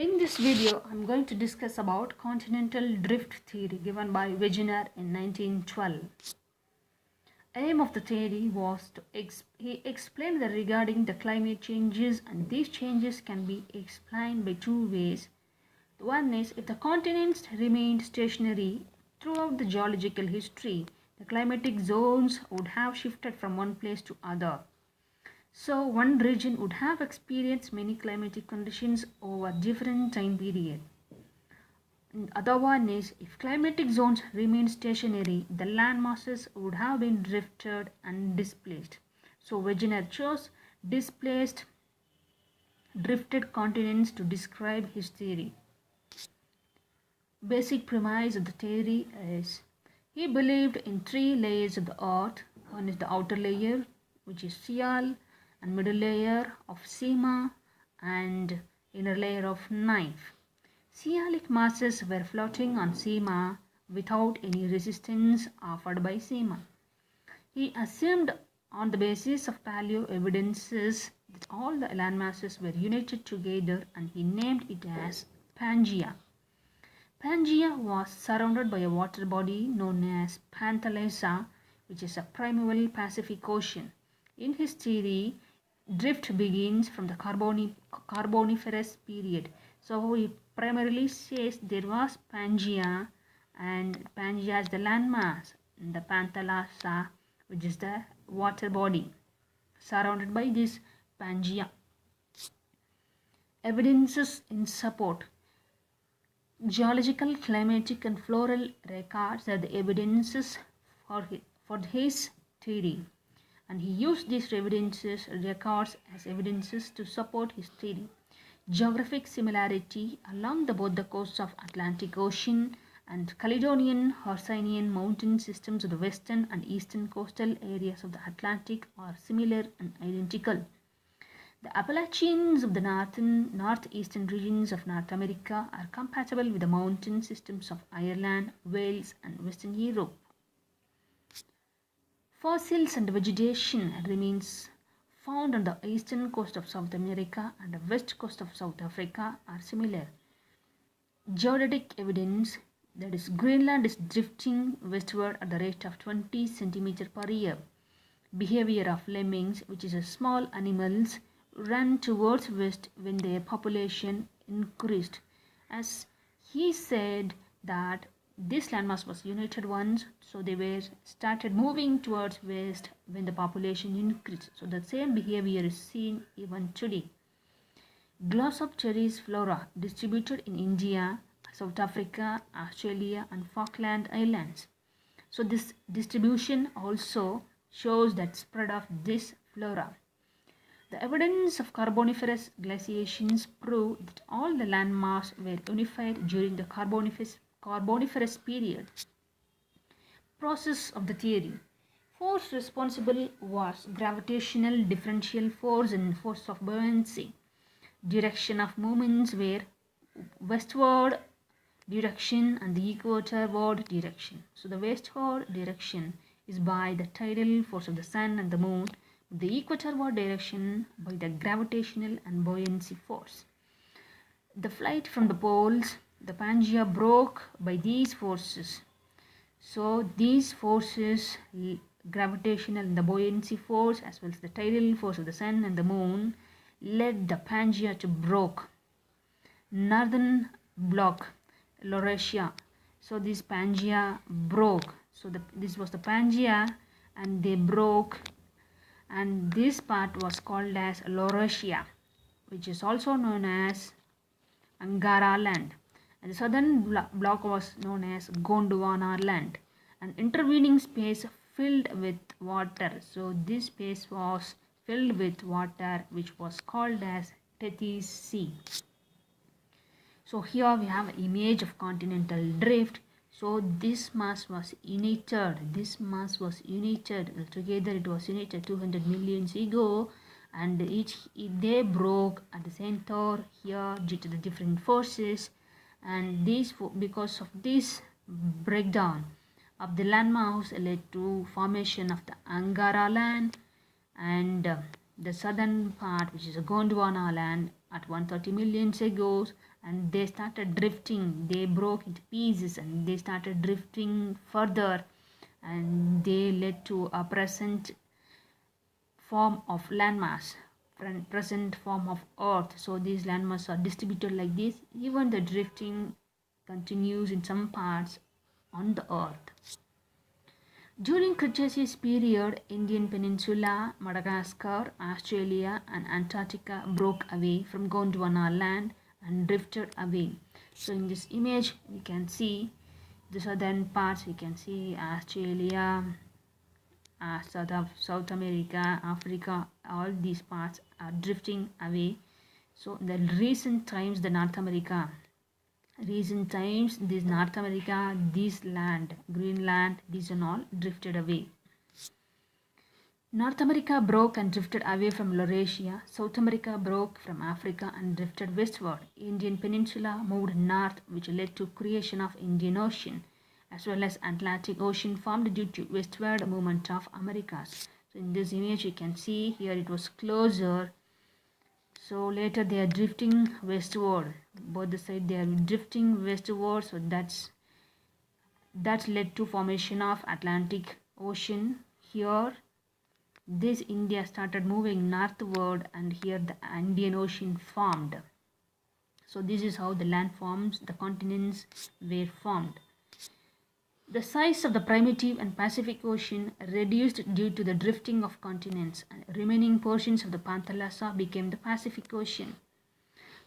In this video, I'm going to discuss about continental drift theory given by Wegener in 1912. Aim of the theory was to he explained that regarding the climate changes, and these changes can be explained by two ways. The one is if the continents remained stationary throughout the geological history, the climatic zones would have shifted from one place to other. So one region would have experienced many climatic conditions over different time periods. And other one is if climatic zones remained stationary, the land masses would have been drifted and displaced. So Wegener chose displaced drifted continents to describe his theory. Basic premise of the theory is he believed in three layers of the earth. One is the outer layer, which is Sial, and middle layer of Sima, and inner layer of Knife. Sialic masses were floating on Sima without any resistance offered by Sima. He assumed on the basis of paleo evidences that all the land masses were united together, and he named it as Pangea. Pangea was surrounded by a water body known as Panthalasa, which is a primeval Pacific Ocean. In his theory, drift begins from the Carboniferous period. So he primarily says there was Pangea, and Pangea is the landmass, and the Panthalassa, which is the water body, surrounded by this Pangea. Evidences in support. Geological, climatic, and floral records are the evidences for his theory, and he used these evidences records as evidences to support his theory. Geographic similarity along both the coasts of Atlantic Ocean and Caledonian Hercynian mountain systems of the western and eastern coastal areas of the Atlantic are similar and identical. The Appalachians of the northeastern regions of North America are compatible with the mountain systems of Ireland, Wales, and Western Europe. Fossils and vegetation remains found on the eastern coast of South America and the west coast of South Africa are similar. Geodetic evidence, that is, Greenland is drifting westward at the rate of 20 cm per year. Behavior of lemmings, which is a small animals, ran towards west when their population increased. As he said that this landmass was united once, so they were started moving towards west when the population increased. So the same behavior is seen even today. Glossopteris flora distributed in India, South Africa, Australia, and Falkland Islands. So this distribution also shows that spread of this flora. The evidence of Carboniferous glaciations prove that all the landmass were unified during the Carboniferous period. Process of the theory. Force responsible was gravitational differential force and force of buoyancy. Direction of movements were westward direction and the equatorward direction. So the westward direction is by the tidal force of the sun and the moon, the equatorward direction by the gravitational and buoyancy force. The flight from the poles, the Pangea broke by these forces. So these forces, gravitational and the buoyancy force, as well as the tidal force of the sun and the moon, led the Pangea to broke. Northern block, Laurasia. So this Pangea broke. So this was the Pangea, and they broke, and this part was called as Laurasia, which is also known as Angara land, and the southern block was known as Gondwana land. An intervening space filled with water. So this space was filled with water, which was called as Tethys Sea. So here we have an image of continental drift. So this mass was united. Together it was united 200 million years ago, and they broke at the center here due to the different forces, and because of this breakdown of the landmass led to formation of the Angara land, and the southern part, which is a Gondwana land, at 130 million ago, and they started drifting. They broke into pieces and they started drifting further, and they led to a present form of landmass, present form of earth. So these landmass are distributed like this. Even the drifting continues in some parts on the earth. During Cretaceous period, Indian Peninsula, Madagascar, Australia and Antarctica broke away from Gondwana land and drifted away. So in this image we can see the southern parts. We can see Australia, South America, Africa, all these parts are drifting away. So in the recent times, this North America, this land, Greenland, these and all drifted away. North America broke and drifted away from Laurasia. South America broke from Africa and drifted westward. Indian Peninsula moved north, which led to creation of Indian Ocean, as well as Atlantic Ocean formed due to westward movement of Americas. So in this image you can see here it was closer. So later they are drifting westward. Both the side they are drifting westward. So that led to formation of Atlantic Ocean. Here this India started moving northward, and here the Indian Ocean formed. So this is how the land forms, the continents were formed. The size of the primitive and Pacific Ocean reduced due to the drifting of continents, and remaining portions of the Panthalasa became the Pacific Ocean.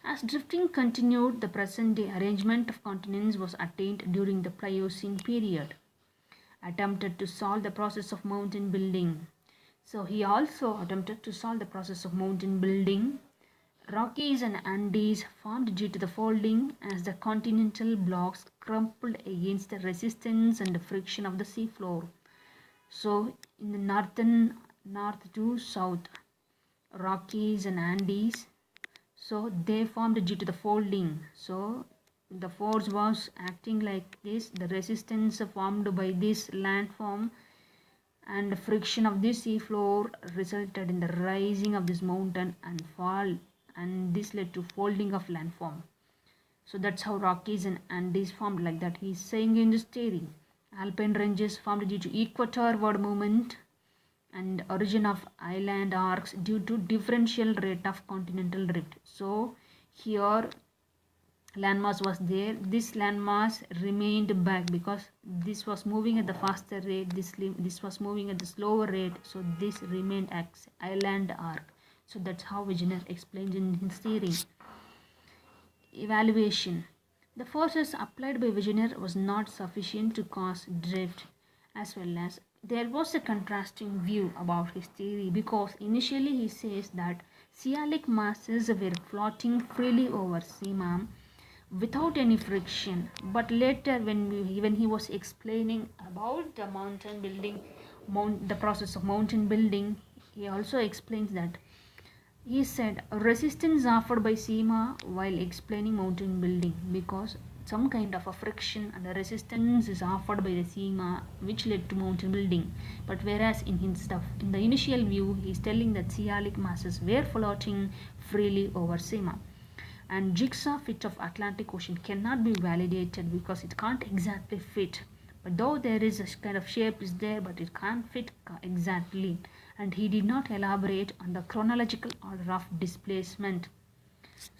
As drifting continued, the present-day arrangement of continents was attained during the Pliocene period. Attempted to solve the process of mountain building. So he also attempted to solve the process of mountain building. Rockies and Andes formed due to the folding as the continental blocks crumpled against the resistance and the friction of the seafloor. So in the north to south, Rockies and Andes, so they formed due to the folding. So the force was acting like this. The resistance formed by this landform and the friction of this seafloor resulted in the rising of this mountain and fall, and this led to folding of landform. So that's how Rockies and Andes formed like that. He is saying in this theory. Alpine ranges formed due to equatorward movement and origin of island arcs due to differential rate of continental drift. So here landmass was there. This landmass remained back because this was moving at the faster rate, this was moving at the slower rate, so this remained as island arc. So that's how Wegener explains in his theory. Evaluation. The forces applied by Wegener was not sufficient to cause drift, as well as there was a contrasting view about his theory, because initially he says that cealic masses were floating freely over seam without any friction, but later when he was explaining about the mountain building, the process of mountain building, he also explains that he said resistance offered by SEMA while explaining mountain building, because some kind of a friction and a resistance is offered by the SEMA which led to mountain building. But whereas in his stuff, in the initial view, he is telling that cealic masses were floating freely over SEMA. And jigsaw fit of Atlantic Ocean cannot be validated because it can't exactly fit. But though there is a kind of shape is there, but it can't fit exactly. And he did not elaborate on the chronological order of displacement. So